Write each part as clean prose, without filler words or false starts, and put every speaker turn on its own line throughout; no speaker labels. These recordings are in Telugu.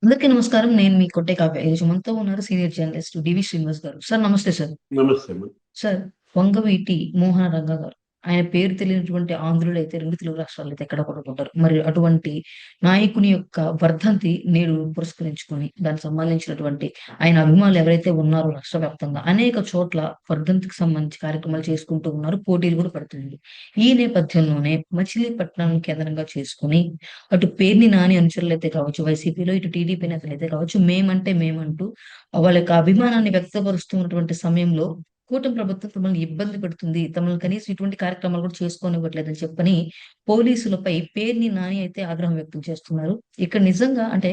అందరికీ నమస్కారం. నేను మీ కొట్టే కావ్య. ఈరోజు మనతో ఉన్నారు సీనియర్ జర్నలిస్ట్ డివి శ్రీనివాస్ గారు. సార్ నమస్తే సార్.
నమస్తే అమ్మ.
సార్, వంగవీటి మోహన రంగ గారు. ఆయన పేరు తెలియనటువంటి ఆంధ్రులైతే 2 తెలుగు రాష్ట్రాలైతే ఎక్కడ కూడా ఉండరు. మరి అటువంటి నాయకుని యొక్క వర్ధంతి నేడు పురస్కరించుకొని దానికి సంబంధించినటువంటి ఆయన అభిమానులు ఎవరైతే ఉన్నారో రాష్ట్ర వ్యాప్తంగా అనేక చోట్ల వర్ధంతికి సంబంధించి కార్యక్రమాలు చేసుకుంటూ ఉన్నారు. పోటీలు కూడా పడుతుంది. ఈ నేపథ్యంలోనే మచిలీపట్నం కేంద్రంగా చేసుకొని అటు పేర్ని నాని అనుచరులైతే కావచ్చు వైసీపీలో, ఇటు టీడీపీ నేతలైతే కావచ్చు మేమంటే మేమంటూ వాళ్ళ యొక్క అభిమానాన్ని వ్యక్తపరుస్తున్నటువంటి సమయంలో కూటమి ప్రభుత్వం తమల్ని ఇబ్బంది పెడుతుంది. తమల్ని కనీసం ఇటువంటి కార్యక్రమాలు కూడా చేసుకోనివ్వట్లేదని చెప్పని పోలీసులపై పేర్ని నాని అయితే ఆగ్రహం వ్యక్తం చేస్తున్నారు. ఇక్కడ నిజంగా అంటే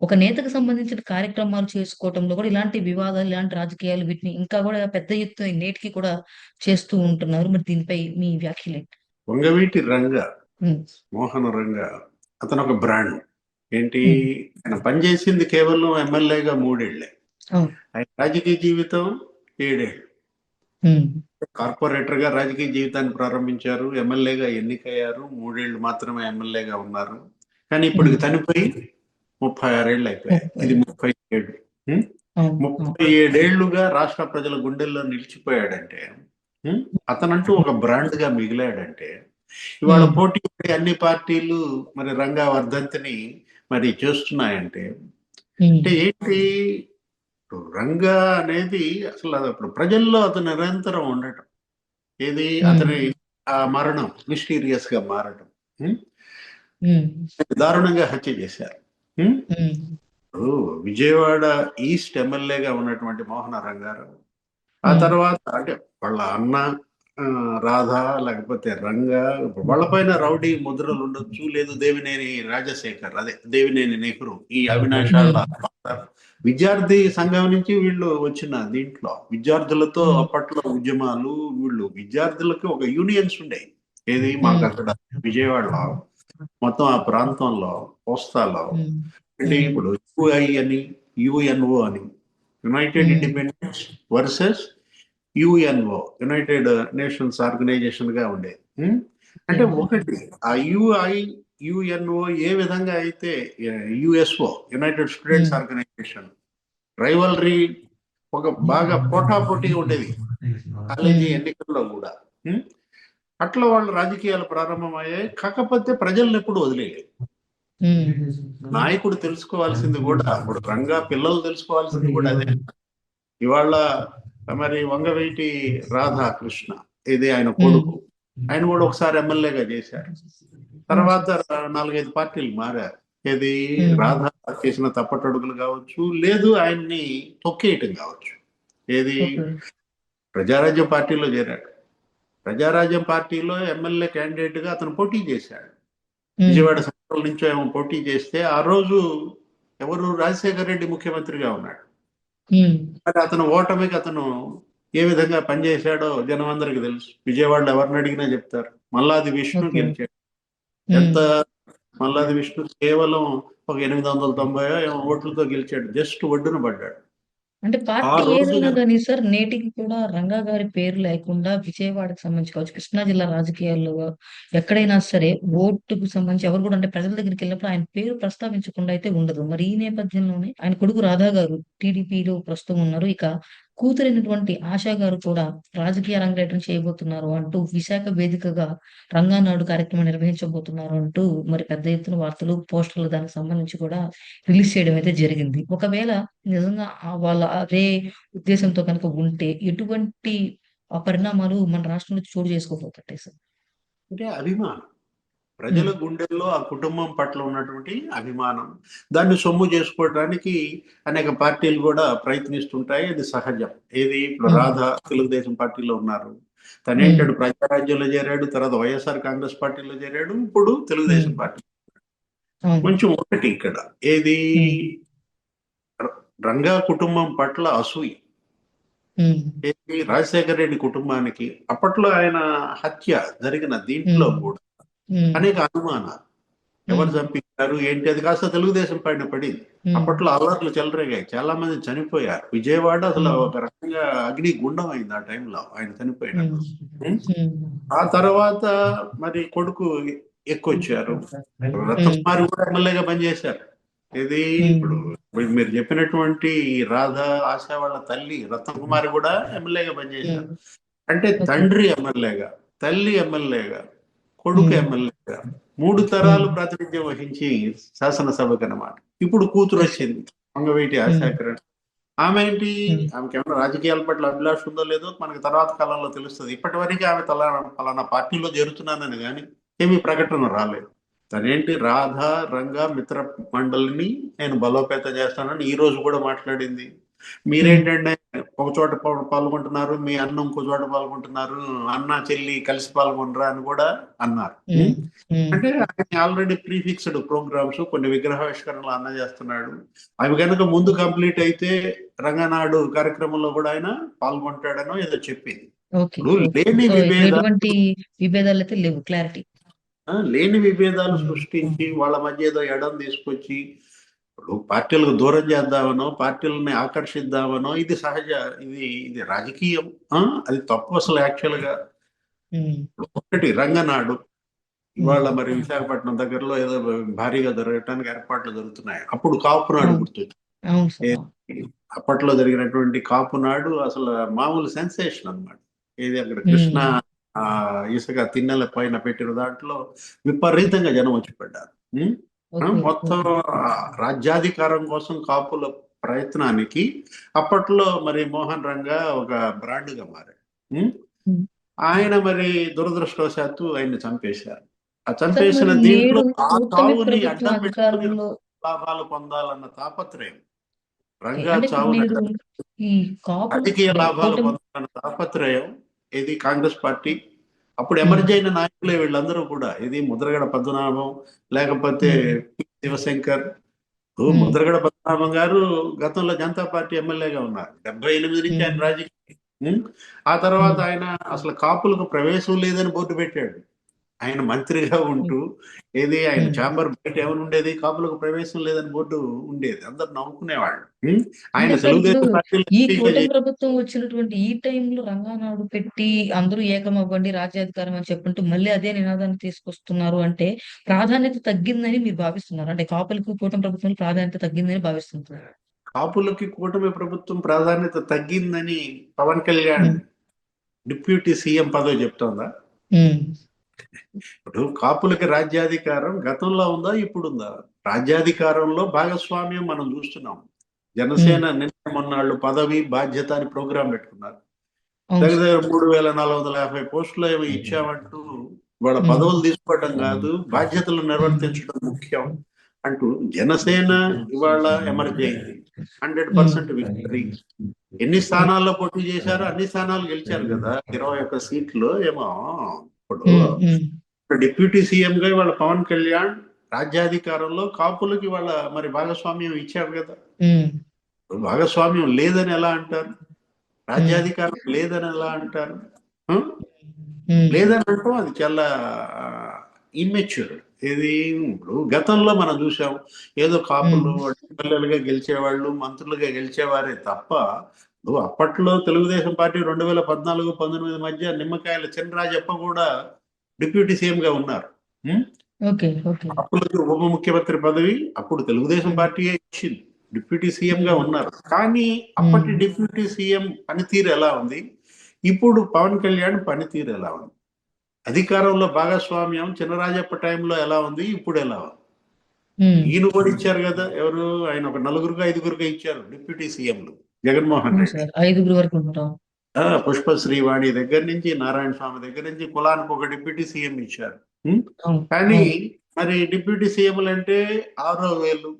ఒక నేతకు సంబంధించిన కార్యక్రమాలు చేసుకోవటంలో కూడా ఇలాంటి వివాదాలు, ఇలాంటి రాజకీయాలు వీటిని ఇంకా కూడా పెద్ద ఎత్తున నేటికి కూడా చేస్తూ ఉంటున్నారు. మరి దీనిపై మీ వ్యాఖ్యలేంటి?
వంగవీటి రంగ
హ్మ్.
మోహన రంగ అతను ఒక బ్రాండ్. ఏంటి,
హ్మ్.
ఆయన పనిచేసింది కేవలం ఎమ్మెల్యేగా 3 ఏళ్లే.
అవును.
ఆయన రాజకీయ జీవితం 7 ఏళ్ళు.
హ్మ్.
కార్పొరేటర్ గా రాజకీయ జీవితాన్ని ప్రారంభించారు, ఎమ్మెల్యేగా ఎన్నికయ్యారు, 3 ఏళ్ళు మాత్రమే ఎమ్మెల్యేగా ఉన్నారు. కానీ ఇప్పటికి
హ్మ్.
చనిపోయి 36 ఏళ్ళు అయిపోయాయి.
ఓకే.
ఇది 37. ఉం?
అవును. అవును.
37 ఏళ్లుగా రాష్ట్ర ప్రజల గుండెల్లో నిలిచిపోయాడంటే, ఉం? అతనంటూ ఒక బ్రాండ్ గా మిగిలాడంటే, ఇవాళ
హ్మ్.
పోటీ పడి అన్ని పార్టీలు మరి రంగా వర్ధంతిని మరి చేస్తున్నాయంటే,
హ్మ్.
అంటే ఏంటి, రంగా అనేది అసలు అది అప్పుడు ప్రజల్లో అతను నిరంతరం ఉండటం, ఏది
హ్మ్.
అతని ఆ మరణం మిస్టీరియస్ గా మారటం. ఉం?
హ్మ్.
దారుణంగా హత్య చేశారు. ఉం?
హ్మ్.
ఇప్పుడు విజయవాడ ఈస్ట్ ఎమ్మెల్యేగా ఉన్నటువంటి మోహన రంగారావు, ఆ
హ్మ్.
తర్వాత అంటే వాళ్ళ అన్న రాధ, లేకపోతే రంగ, వాళ్ళపైన రౌడీ ముద్రలు ఉండొచ్చు, లేదు దేవినేని రాజశేఖర్, అదే దేవినేని నెహ్రూ, ఈ అవినాశాల
హ్మ్.
విద్యార్థి సంఘం నుంచి వీళ్ళు వచ్చిన దీంట్లో విద్యార్థులతో
హ్మ్.
అప్పట్లో ఉద్యమాలు, వీళ్ళు విద్యార్థులకి ఒక యూనియన్స్ ఉండేవి. ఏది మాకు
హ్మ్.
అక్కడ విజయవాడలో మొత్తం ఆ ప్రాంతంలో కోస్తాలో,
హ్మ్.
అంటే
హ్మ్.
ఇప్పుడు యుఐ అని, యుఎన్ఓ అని, united
hmm.
Independence versus UNO, united nations organization గా ఉండేది. అంటే
హ్మ్.
ఒకటి ఆ యుఐ యుఎన్ఓ ఏ విధంగా అయితే యుఎస్ఓ, యునైటెడ్ స్టూడెంట్స్
హ్మ్.
ఆర్గనైజేషన్ రైవల్రీ ఒక బాగా పోటాపోటీగా ఉండేది కాలేజీ
హ్మ్.
ఎన్నికల్లో కూడా. ఉం? అట్లా వాళ్ళ రాజకీయాలు ప్రారంభమయ్యాయి. కాకపోతే ప్రజల్ని ఎప్పుడు వదిలేదు. నాయకుడు తెలుసుకోవాల్సింది కూడా, ఇప్పుడు రంగా పిల్లలు తెలుసుకోవాల్సింది కూడా అదే. ఇవాళ మరి వంగవీటి రాధాకృష్ణ, ఇది ఆయన
హ్మ్.
కొడుకు, ఆయన కూడా ఒకసారి ఎమ్మెల్యేగా చేశారు. తర్వాత 4-5 పార్టీలు మారారు. ఇది
హ్మ్.
రాధా చేసిన తప్పటడుగులు కావచ్చు, లేదు ఆయన్ని తొక్కేయటం కావచ్చు. ఏది,
ఓకే.
ప్రజారాజ్యం పార్టీలో చేరాడు. ప్రజారాజ్యం పార్టీలో ఎమ్మెల్యే క్యాండిడేట్ గా అతను పోటీ చేశాడు.
హ్మ్.
విజయవాడ సెంట్రల్ నుంచి ఏమో పోటీ చేస్తే, ఆ రోజు ఎవరు, రాజశేఖర రెడ్డి ముఖ్యమంత్రిగా ఉన్నాడు.
హ్మ్.
మరి అతను ఓటమికి అతను ఏ విధంగా పనిచేశాడో జనం అందరికి తెలుసు. విజయవాడలో ఎవరిని అడిగినా చెప్తారు. మల్లాది విష్ణు
ఓకే.
గెలిచాడు.
హ్మ్.
ఎంత, మల్లాది విష్ణు కేవలం ఒక 890 ఏమో ఓట్లతో గెలిచాడు. జస్ట్ ఒడ్డున పడ్డాడు
అంటే
ఆ
పార్టీ
రోజు.
ఏదైనా గాని సార్ నేటికి కూడా రంగా గారి పేరు లేకుండా విజయవాడకి సంబంధించి కావచ్చు, కృష్ణా జిల్లా రాజకీయాల్లో ఎక్కడైనా సరే ఓటుకు సంబంధించి ఎవరు కూడా అంటే ప్రజల దగ్గరికి వెళ్ళినప్పుడు ఆయన పేరు ప్రస్తావించకుండా అయితే ఉండదు. మరి ఈ నేపథ్యంలోనే ఆయన కొడుకు రాధా గారు టీడీపీలో ప్రస్తుతం ఉన్నారు. ఇక కూతురైనటువంటి ఆశా గారు కూడా రాజకీయ అరంగేట్రం చేయబోతున్నారు అంటూ విశాఖ వేదికగా రంగానాడు కార్యక్రమం నిర్వహించబోతున్నారు అంటూ మరి పెద్ద ఎత్తున వార్తలు, పోస్టర్లు దానికి సంబంధించి కూడా రిలీజ్ చేయడం అయితే జరిగింది. ఒకవేళ నిజంగా వాళ్ళ అదే ఉద్దేశంతో కనుక ఉంటే ఎటువంటి పరిణామాలు మన రాష్ట్రంలో చోటు చేసుకోబోతుంటాయి సార్?
అంటే అభిమానం, ప్రజల
హ్మ్.
గుండెల్లో ఆ కుటుంబం పట్ల ఉన్నటువంటి అభిమానం, దాన్ని సొమ్ము చేసుకోవడానికి అనేక పార్టీలు కూడా ప్రయత్నిస్తుంటాయి. అది సహజం. ఏది, ఇప్పుడు
హ్మ్.
రాధ తెలుగుదేశం పార్టీలో ఉన్నారు,
హ్మ్.
తనేంటాడు ప్రజారాజ్యంలో చేరాడు, తర్వాత వైఎస్ఆర్ కాంగ్రెస్ పార్టీలో చేరాడు, ఇప్పుడు
హ్మ్.
తెలుగుదేశం పార్టీ.
అవును.
కొంచెం ఒకటి ఇక్కడ ఏది,
హ్మ్.
రంగా కుటుంబం పట్ల అసూయ.
హ్మ్.
ఏది, రాజశేఖర రెడ్డి కుటుంబానికి అప్పట్లో ఆయన హత్య జరిగిన దీంట్లో
హ్మ్.
కూడా
హ్మ్.
అనేక అనుమానాలు. ఎవరు
హ్మ్.
చంపించారు ఏంటి, అది కాస్త తెలుగుదేశం పైన పడింది.
హ్మ్.
అప్పట్లో అల్లర్లు చెలరేగాయి, చాలా మంది చనిపోయారు. విజయవాడ అసలు
హ్మ్.
ఒక రకంగా అగ్ని గుండం అయింది ఆ టైంలో ఆయన
హ్మ్.
చనిపోయినప్పుడు. ఉం?
హ్మ్.
ఆ తర్వాత మరి కొడుకు ఎక్కువచ్చారు.
హ్మ్.
రత్నకుమారి కూడా ఎమ్మెల్యేగా పనిచేశారు. ఇది ఇప్పుడు మీరు చెప్పినటువంటి ఈ రాధ ఆశ వాళ్ళ తల్లి రత్నకుమారి కూడా ఎమ్మెల్యేగా పనిచేశారు. అంటే
ఓకే.
తండ్రి ఎమ్మెల్యేగా, తల్లి ఎమ్మెల్యేగా, కొడుకు ఎమ్మెల్యేగా 3 తరాలు ప్రాతినిధ్యం వహించి శాసనసభకు అన్నమాట. ఇప్పుడు కూతురు వచ్చింది వంగవీటి ఆశాకరణ్. ఆమె ఏంటి, ఆమెకి ఏమైనా రాజకీయాల పట్ల అభిలాష ఉందో లేదో మనకి తర్వాత కాలంలో తెలుస్తుంది. ఇప్పటి వరకు ఆమె పలానా పార్టీలో చేరుతున్నానని కానీ ఏమీ ప్రకటన రాలేదు. తనేంటి రాధ రంగ మిత్ర మండలిని నేను బలోపేతం చేస్తానని ఈ రోజు కూడా మాట్లాడింది. మీరేంటంటే ఒక చోట పాల్గొంటున్నారు, మీ అన్న ఇంకో చోట పాల్గొంటున్నారు, అన్న చెల్లి కలిసి పాల్గొనరా అని కూడా అన్నారు. అంటే ఆయన ఆల్రెడీ ప్రీఫిక్స్డ్ ప్రోగ్రామ్స్ కొన్ని విగ్రహావిష్కరణలు అన్న చేస్తున్నాడు. అవి కనుక ముందు కంప్లీట్ అయితే రంగనాడు కార్యక్రమంలో కూడా ఆయన పాల్గొంటాడనో ఏదో చెప్పింది.
ఓకే.
ఇప్పుడు లేని
సో
విభేదాలు
ఎటువంటి విభేదాలు అయితే లేవు. క్లారిటీ.
లేని విభేదాలు సృష్టించి వాళ్ళ మధ్య ఏదో ఎడం తీసుకొచ్చి ఇప్పుడు పార్టీలకు దూరం చేద్దామనో పార్టీలని ఆకర్షిద్దామనో ఇది సహజ, ఇది రాజకీయం. అది తప్పు అసలు యాక్చువల్ గా. ఒకటి రంగనాడు ఇవాళ మరి విశాఖపట్నం దగ్గరలో ఏదో భారీగా జరగటానికి ఏర్పాట్లు జరుగుతున్నాయి. అప్పుడు కాపునాడు గుర్తొచ్చు.
అవును సార్.
అప్పట్లో జరిగినటువంటి కాపునాడు అసలు మామూలు సెన్సేషన్ అన్నమాట. ఏది అక్కడ కృష్ణ ఇసుక తిన్నెల పైన పెట్టిన దాంట్లో విపరీతంగా జనం వచ్చి పడ్డారు. మొత్తం రాజ్యాధికారం కోసం కాపుల ప్రయత్నానికి అప్పట్లో మరి మోహన్ రంగా ఒక బ్రాండ్గా మారాడు. ఆయన మరి దురదృష్టవశాత్తు ఆయన్ని చంపేశారు. ఆ చంపేసిన దీంట్లో ఆ చావుని అడ్డం పెట్టుకుని లాభాలు పొందాలన్న తాపత్రయం, రంగా చావుని రాజకీయ లాభాలు పొందాలన్న తాపత్రయం ఇది కాంగ్రెస్ పార్టీ. అప్పుడు ఎమర్జీ అయిన నాయకులే వీళ్ళందరూ కూడా. ఇది ముద్రగడ పద్మనాభం, లేకపోతే శివశంకర్. ముద్రగడ పద్మనాభం గారు గతంలో జనతా పార్టీ ఎమ్మెల్యేగా ఉన్నారు. 78 నుంచి ఆయన రాజకీయం. ఆ తర్వాత ఆయన అసలు కాపులకు ప్రవేశం లేదని బోర్డు పెట్టాడు. ఆయన మంత్రిగా ఉంటూ ఏది ఆయన ఛాంబర్ బయట ఏమైనా ఉండేది, కాపులకు ప్రవేశం లేదని బోర్డు ఉండేది. అందరు నవ్వుకునేవాళ్ళు. ఆయన తెలుగుదేశం
ఈ కూటమి ప్రభుత్వం వచ్చినటువంటి ఈ టైంలో రంగానాడు పెట్టి అందరూ ఏకమవ్వండి రాజ్యాధికారం అని చెప్పుకుంటూ మళ్ళీ అదే నినాదాన్ని తీసుకొస్తున్నారు అంటే ప్రాధాన్యత తగ్గిందని మీరు భావిస్తున్నారు? అంటే కాపులకు కూటమి ప్రభుత్వం ప్రాధాన్యత తగ్గిందని భావిస్తున్నారు?
కాపులకి కూటమి ప్రభుత్వం ప్రాధాన్యత తగ్గిందని పవన్ కళ్యాణ్ డిప్యూటీ సీఎం పదవి చెప్తోందా? ఇప్పుడు కాపులకి రాజ్యాధికారం గతంలో ఉందా, ఇప్పుడుందా? రాజ్యాధికారంలో భాగస్వామ్యం మనం చూస్తున్నాం. జనసేన నిన్న మొన్నాళ్ళు పదవి బాధ్యత అని ప్రోగ్రాం పెట్టుకున్నారు. దగ్గర 3450 పోస్టులు ఏమి ఇచ్చామంటూ వాళ్ళ పదవులు తీసుకోవటం కాదు, బాధ్యతలు నిర్వర్తించడం ముఖ్యం అంటూ జనసేన ఇవాళ ఎమర్జీ అయింది. 100% విక్టరీ. ఎన్ని స్థానాల్లో పోటీ చేశారో అన్ని స్థానాలు గెలిచారు కదా. 21 సీట్లు ఏమో. ఇప్పుడు డిప్యూటీ సీఎం గా వాళ్ళ పవన్ కళ్యాణ్ రాజ్యాధికారంలో కాపులకి వాళ్ళ మరి భాగస్వామ్యం ఇచ్చారు కదా. భాగస్వామ్యం లేదని ఎలా అంటారు? రాజ్యాధికారం లేదని ఎలా అంటారు? లేదని అంటాం అది చాలా ఇమ్మెచ్యూర్. ఇది ఇప్పుడు గతంలో మనం చూసాం, ఏదో కాపులు ఎమ్మెల్యేలుగా గెలిచేవాళ్ళు, మంత్రులుగా గెలిచేవారే తప్ప అప్పట్లో తెలుగుదేశం పార్టీ 2014-19 మధ్య నిమ్మకాయల చినరాజప్ప కూడా డిప్యూటీ సీఎం గా ఉన్నారు. అప్పుడు ఉప ముఖ్యమంత్రి పదవి అప్పుడు తెలుగుదేశం పార్టీయే ఇచ్చింది, డిప్యూటీ సీఎం గా ఉన్నారు. కానీ అప్పటి డిప్యూటీ సీఎం పనితీరు ఎలా ఉంది, ఇప్పుడు పవన్ కళ్యాణ్ పనితీరు ఎలా ఉంది, అధికారంలో భాగస్వామ్యం చినరాజప్ప టైంలో ఎలా ఉంది, ఇప్పుడు ఎలా ఉంది? ఈయన కూడా ఇచ్చారు కదా. ఎవరు ఆయన ఒక 4-5 ఇచ్చారు డిప్యూటీ సీఎంలు. జగన్మోహన్ రెడ్డి పుష్ప శ్రీవాణి దగ్గర నుంచి నారాయణ స్వామి దగ్గర నుంచి కులానికి ఒక డిప్యూటీ సీఎం ఇచ్చారు. కానీ మరి డిప్యూటీ సీఎంలు అంటే 6వ వేలు,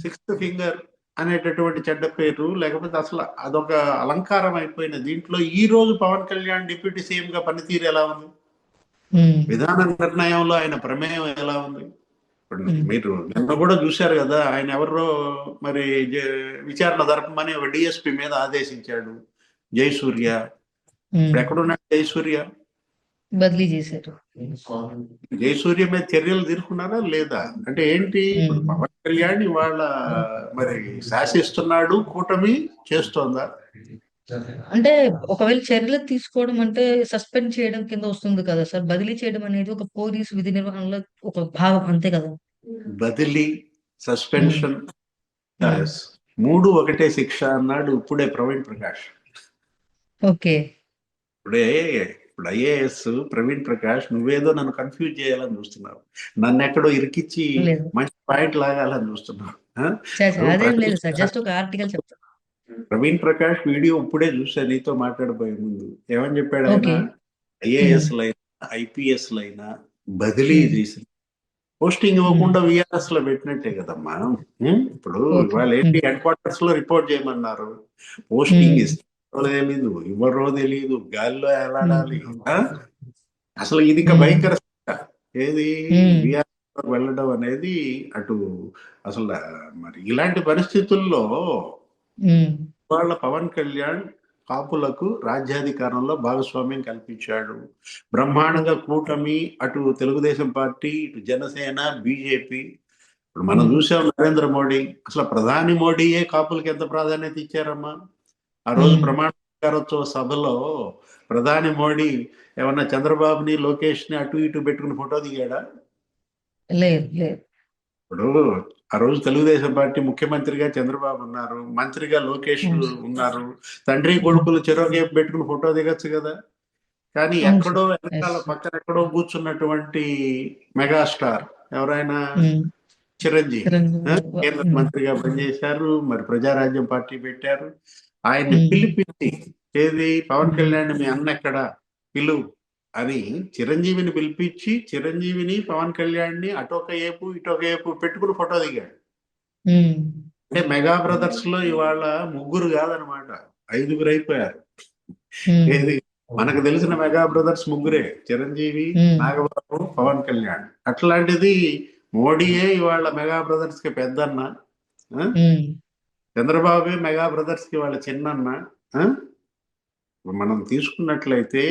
6th ఫింగర్ అనేటటువంటి చెడ్డ పేరు, లేకపోతే అసలు అదొక అలంకారం అయిపోయిన దీంట్లో ఈ రోజు పవన్ కళ్యాణ్ డిప్యూటీ సీఎం గా పనితీరు ఎలా ఉంది, విధాన నిర్ణయంలో ఆయన ప్రమేయం ఎలా ఉంది? మీరు నిన్న కూడా చూశారు కదా, ఆయన ఎవరో మరి విచారణ జరపమని ఒక డిఎస్పీ మీద ఆదేశించాడు జయసూర్య. ఇప్పుడు ఎక్కడున్నాడు జయసూర్య?
బదిలీ చేశారు.
జయసూర్య మీద చర్యలు తీసుకున్నారా లేదా? అంటే ఏంటి, పవన్ కళ్యాణ్ ఇవాళ మరి శాసిస్తున్నాడు, కూటమి చేస్తోందా?
అంటే ఒకవేళ చర్యలు తీసుకోవడం అంటే సస్పెండ్ చేయడం కింద వస్తుంది కదా సార్. బదిలీ చేయడం అనేది ఒక పోలీసు విధి నిర్వహణలో ఒక భాగం, అంతే కదా.
బదిలీ సస్పెన్షన్,
ఉమ్,
మూడు ఒకటే శిక్ష అన్నాడు ఇప్పుడే ప్రవీణ్ ప్రకాష్.
ఓకే.
ఇప్పుడే ఇప్పుడు ఐఏఎస్ ప్రవీణ్ ప్రకాష్ నువ్వేదో నన్ను కన్ఫ్యూజ్ చేయాలని చూస్తున్నావు, నన్ను ఎక్కడో ఇరికిచ్చి
లేదు
మంచి పాయింట్ లాగాలని చూస్తున్నావు. ఇప్పుడు
అదేం లేదు సార్, జస్ట్ ఒక ఆర్టికల్ చెప్తాను.
ప్రవీణ్ ప్రకాష్ వీడియో ఇప్పుడే చూసా నీతో మాట్లాడబోయే ముందు. ఏమని చెప్పాడు ఆయన?
ఓకే.
ఐఏఎస్ లైనా ఐపీఎస్ లైనా బదిలీ చేసి పోస్టింగ్ ఇవ్వకుండా విఆర్ఎస్ లో పెట్టినట్టే కదమ్మా. ఇప్పుడు
ఓకే.
ఇవాళ ఏంటి, హెడ్ క్వార్టర్స్ లో రిపోర్ట్ చేయమన్నారు, పోస్టింగ్ ఇస్తారో తెలీదు ఇవ్వరో తెలీదు, గాలిలో ఎలాడాలి. అసలు ఇది ఇంకా భయంకర స్థితి. ఏది విఆర్ఎస్ వెళ్ళడం అనేది అటు అసలు మరి ఇలాంటి పరిస్థితుల్లో వాళ్ళ పవన్ కళ్యాణ్ కాపులకు రాజ్యాధికారంలో భాగస్వామ్యం కల్పించాడు. బ్రహ్మాండంగా కూటమి, అటు తెలుగుదేశం పార్టీ, ఇటు జనసేన, బీజేపీ. ఇప్పుడు మనం చూసాం నరేంద్ర మోడీ, అసలు ప్రధాని మోడీయే కాపులకి ఎంత ప్రాధాన్యత ఇచ్చారమ్మా. ఆ రోజు ప్రమాణ స్వీకారోత్సవ సభలో ప్రధాని మోడీ ఏమన్నా చంద్రబాబుని లోకేష్ ని అటు ఇటు పెట్టుకుని ఫోటో దిగాడా?
లేదు లేదు.
ఇప్పుడు ఆ రోజు తెలుగుదేశం పార్టీ ముఖ్యమంత్రిగా చంద్రబాబు ఉన్నారు, మంత్రిగా లోకేష్ ఉన్నారు, తండ్రి కొడుకులు చెరోకేపు పెట్టుకుని ఫోటో దిగచ్చు కదా. కానీ ఎక్కడో వెనకాల పక్కన ఎక్కడో కూర్చున్నటువంటి మెగాస్టార్ ఎవరైనా చిరంజీవి కేంద్ర మంత్రిగా పనిచేశారు, మరి ప్రజారాజ్యం పార్టీ పెట్టారు. ఆయన్ని పిలిపించి ఏది పవన్ కళ్యాణ్ మీ అన్న ఎక్కడ పిలువు అని చిరంజీవిని పిలిపించి చిరంజీవిని పవన్ కళ్యాణ్ అటొక ఏపు ఇటొక ఏపు పెట్టుకుని ఫోటో దిగాడు. అంటే మెగా బ్రదర్స్ లో ఇవాళ ముగ్గురు కాదనమాట, 5గురు అయిపోయారు. ఏది మనకు తెలిసిన మెగా బ్రదర్స్ ముగ్గురే, చిరంజీవి, నాగబాబు, పవన్ కళ్యాణ్. అట్లాంటిది మోడీయే ఇవాళ మెగా బ్రదర్స్ కి పెద్దన్న, చంద్రబాబు మెగా బ్రదర్స్ కి వాళ్ళ చిన్నన్న. మనం తీసుకున్నట్లయితే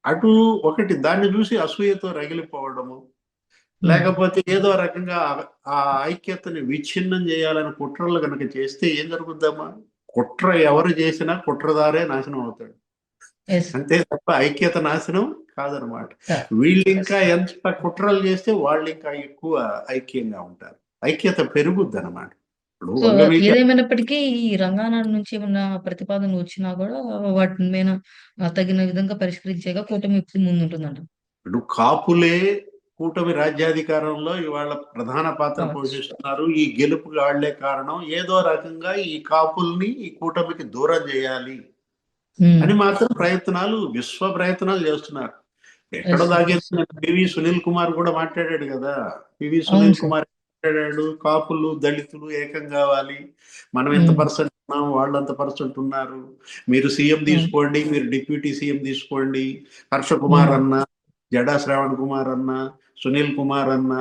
అటు ఒకటి దాన్ని చూసి అసూయతో రగిలిపోవడము, లేకపోతే ఏదో రకంగా ఆ ఐక్యతని విచ్ఛిన్నం చేయాలని కుట్రలు కనుక చేస్తే ఏం జరుగుద్దామా? కుట్ర ఎవరు చేసినా కుట్రదారే నాశనం అవుతాడు, అంతే తప్ప ఐక్యత నాశనం కాదనమాట. వీళ్ళు ఇంకా ఎంత కుట్రలు చేస్తే వాళ్ళు ఇంకా ఎక్కువ ఐక్యంగా ఉంటారు, ఐక్యత పెరుగుద్ది అనమాట.
సో ఏదేమైనప్పటికీ ఈ రంగానాడు నుంచి ఏమన్నా ప్రతిపాదనలు వచ్చినా కూడా వాటి మీద తగిన విధంగా పరిష్కరించేగా కూటమి ఇప్పుడు ముందుంటుందంట.
ఇప్పుడు కాపులే కూటమి రాజ్యాధికారంలో ఇవాళ ప్రధాన పాత్ర పోషిస్తున్నారు. ఈ గెలుపుకి వాళ్లే కారణం. ఏదో రకంగా ఈ కాపుల్ని ఈ కూటమికి దూరం చేయాలి అని మాత్రం విశ్వ ప్రయత్నాలు చేస్తున్నారు. ఎక్కడో దాగేస్తున్నారు. పివి సునీల్ కుమార్ కూడా మాట్లాడాడు కదా. పివి సునీల్ కుమార్ మాట్లాడాడు, కాపులు దళితులు ఏకం కావాలి, మనం ఎంత పర్సెంట్ ఉన్నాం వాళ్ళు అంత పర్సెంట్ ఉన్నారు, మీరు సీఎం తీసుకోండి, మీరు డిప్యూటీ సీఎం తీసుకోండి. హర్ష కుమార్ అన్న, జడా శ్రావణ్ కుమార్ అన్న, సునీల్ కుమార్ అన్న,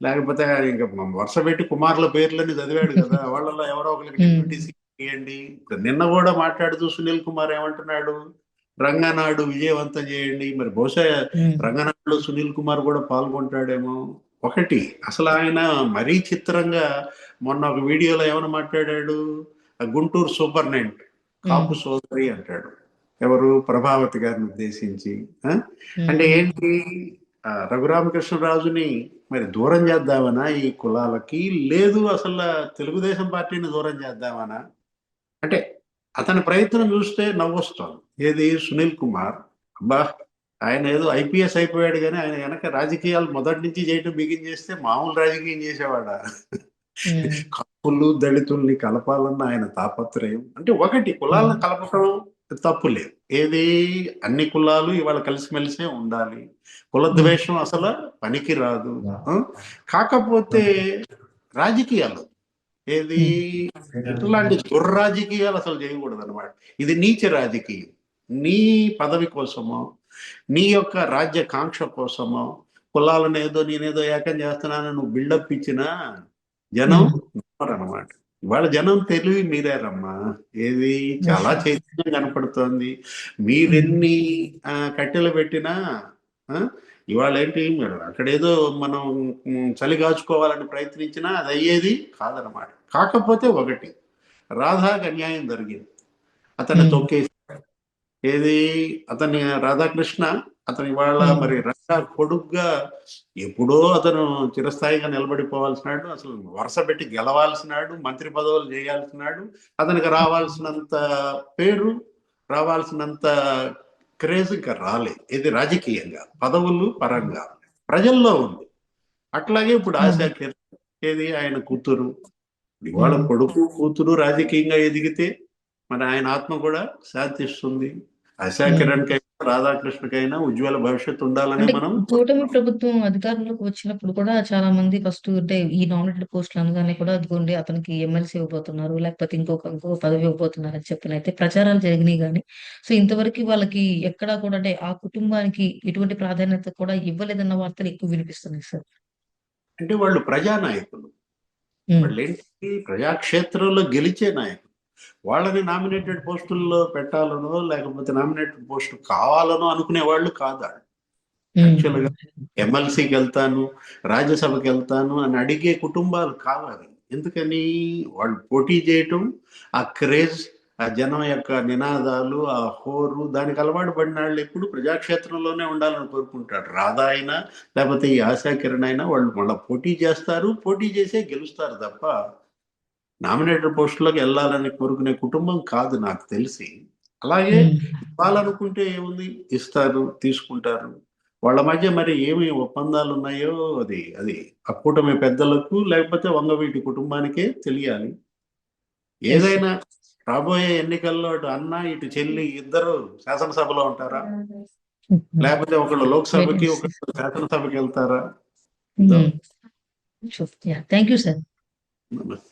లేకపోతే ఇంకా వరుస పెట్టి కుమార్ల పేర్లని చదివాడు కదా, వాళ్ళలో ఎవరో ఒకరికి డిప్యూటీ సీఎం చేయండి. నిన్న కూడా మాట్లాడుతూ సునీల్ కుమార్ ఏమంటున్నాడు, రంగనాడు విజయవంతం చేయండి. మరి బహుశా రంగనాడులో సునీల్ కుమార్ కూడా పాల్గొంటాడేమో. ఒకటి అసలు ఆయన మరీ చిత్రంగా మొన్న ఒక వీడియోలో ఏమైనా మాట్లాడాడు, గుంటూరు సూపర్నెంట్ కాపు సోదరి అంటాడు. ఎవరు? ప్రభావతి గారిని ఉద్దేశించి. అంటే ఏంటి, రఘురామకృష్ణరాజుని మరి దూరం చేద్దామనా ఈ కులాలకి, లేదు అసలు తెలుగుదేశం పార్టీని దూరం చేద్దామనా? అంటే అతని ప్రయత్నం చూస్తే నవ్వొస్తుంది. ఏది సునీల్ కుమార్, అబ్బా ఆయన ఏదో ఐపీఎస్ అయిపోయాడు కానీ ఆయన వెనక రాజకీయాలు మొదటి నుంచి చేయటం బిగిన్ చేస్తే మామూలు రాజకీయం చేసేవాడా? కాపులు దళితుల్ని కలపాలన్న ఆయన తాపత్రయం. అంటే ఒకటి, కులాలను కలపటం తప్పు లేదు, ఏది అన్ని కులాలు ఇవాళ కలిసిమెలిసే ఉండాలి, కుల ద్వేషం అసలు పనికి రాదు. కాకపోతే రాజకీయాలు ఏది ఇట్లాంటి దుర్రాజకీయాలు అసలు చేయకూడదు అనమాట. ఇది నీచ రాజకీయం. నీ పదవి కోసమో నీ యొక్క రాజ్య కాంక్ష కోసమో కులాలను ఏదో నేనేదో ఏకం చేస్తున్నాను నువ్వు బిల్డప్ ఇచ్చినా జనం అనమాట. ఇవాళ జనం తెలివి మీరారమ్మా. ఏది చాలా చైతన్యం కనపడుతోంది. మీరెన్ని కట్టెలు పెట్టినా ఇవాళ ఏంటి, మీరు అక్కడేదో మనం చలి కాచుకోవాలని ప్రయత్నించినా అది అయ్యేది కాదనమాట. కాకపోతే ఒకటి, రాధాకి అన్యాయం జరిగింది, అతన్ని తొక్కేసాడు. ఏది అతని రాధాకృష్ణ అతని వాళ్ళ మరి రంగా కొడుగ్గా ఎప్పుడో అతను చిరస్థాయిగా నిలబడిపోవాల్సినాడు, అసలు వరుస పెట్టి గెలవాల్సినాడు, మంత్రి పదవులు చేయాల్సినాడు. అతనికి రావాల్సినంత పేరు, రావాల్సినంత క్రేజ్ ఇంకా రాలే. ఇది రాజకీయంగా పదవులు పరంగా ప్రజల్లో ఉంది. అట్లాగే ఇప్పుడు ఆశా కిరణ్ ఏది ఆయన కూతురు, ఇవాళ కొడుకు కూతురు రాజకీయంగా ఎదిగితే మరి ఆయన ఆత్మ కూడా శాంతిస్తుంది. ఆశా కిరణ్ కైనా రాధాకృష్ణకైనా ఉజ్వల భవిష్యత్తు ఉండాలని
అంటే
మనం
కూటమి ప్రభుత్వం అధికారంలోకి వచ్చినప్పుడు కూడా చాలా మంది ఫస్ట్ అంటే ఈ నామినేటెడ్ పోస్టులు అనగానే కూడా అదిగోండి అతనికి ఎమ్మెల్సీ ఇవ్వబోతున్నారు, లేకపోతే ఇంకొక పదవి ఇవ్వబోతున్నారు అని చెప్పిన అయితే ప్రచారాలు జరిగినాయి కానీ సో ఇంతవరకు వాళ్ళకి ఎక్కడా కూడా అంటే ఆ కుటుంబానికి ఎటువంటి ప్రాధాన్యత కూడా ఇవ్వలేదన్న వార్తలు ఎక్కువ వినిపిస్తున్నాయి సార్.
అంటే వాళ్ళు ప్రజానాయకులు, వాళ్ళు ఏంటి ప్రజాక్షేత్రంలో గెలిచే నాయకులు. వాళ్ళని నామినేటెడ్ పోస్టుల్లో పెట్టాలనో లేకపోతే నామినేటెడ్ పోస్టు కావాలనో అనుకునే వాళ్ళు కాదు. యాక్చువల్గా ఎమ్మెల్సీకి వెళ్తాను, రాజ్యసభకి వెళ్తాను అని అడిగే కుటుంబాలు కావాలి. ఎందుకని వాళ్ళు పోటీ చేయటం, ఆ క్రేజ్, ఆ జనం యొక్క నినాదాలు, ఆ హోరు, దానికి అలవాటు పడిన వాళ్ళు ఎప్పుడు ప్రజాక్షేత్రంలోనే ఉండాలని కోరుకుంటారు. రాధా అయినా లేకపోతే ఈ ఆశా కిరణ్ అయినా వాళ్ళు మళ్ళీ పోటీ చేస్తారు, పోటీ చేసే గెలుస్తారు తప్ప నామినేటెడ్ పోస్టులోకి వెళ్ళాలని కోరుకునే కుటుంబం కాదు నాకు తెలిసి. అలాగే ఇవ్వాలనుకుంటే ఏముంది, ఇస్తారు, తీసుకుంటారు. వాళ్ళ మధ్య మరి ఏమి ఒప్పందాలు ఉన్నాయో అది అది ఆ కూటమి పెద్దలకు లేకపోతే వంగవీటి కుటుంబానికే తెలియాలి. ఏదైనా రాబోయే ఎన్నికల్లో అటు అన్న ఇటు చెల్లి ఇద్దరు శాసనసభలో ఉంటారా, లేకపోతే ఒకళ్ళు లోక్సభకి ఒకళ్ళు శాసనసభకి వెళ్తారా?
Thank you sir.
నమస్తే.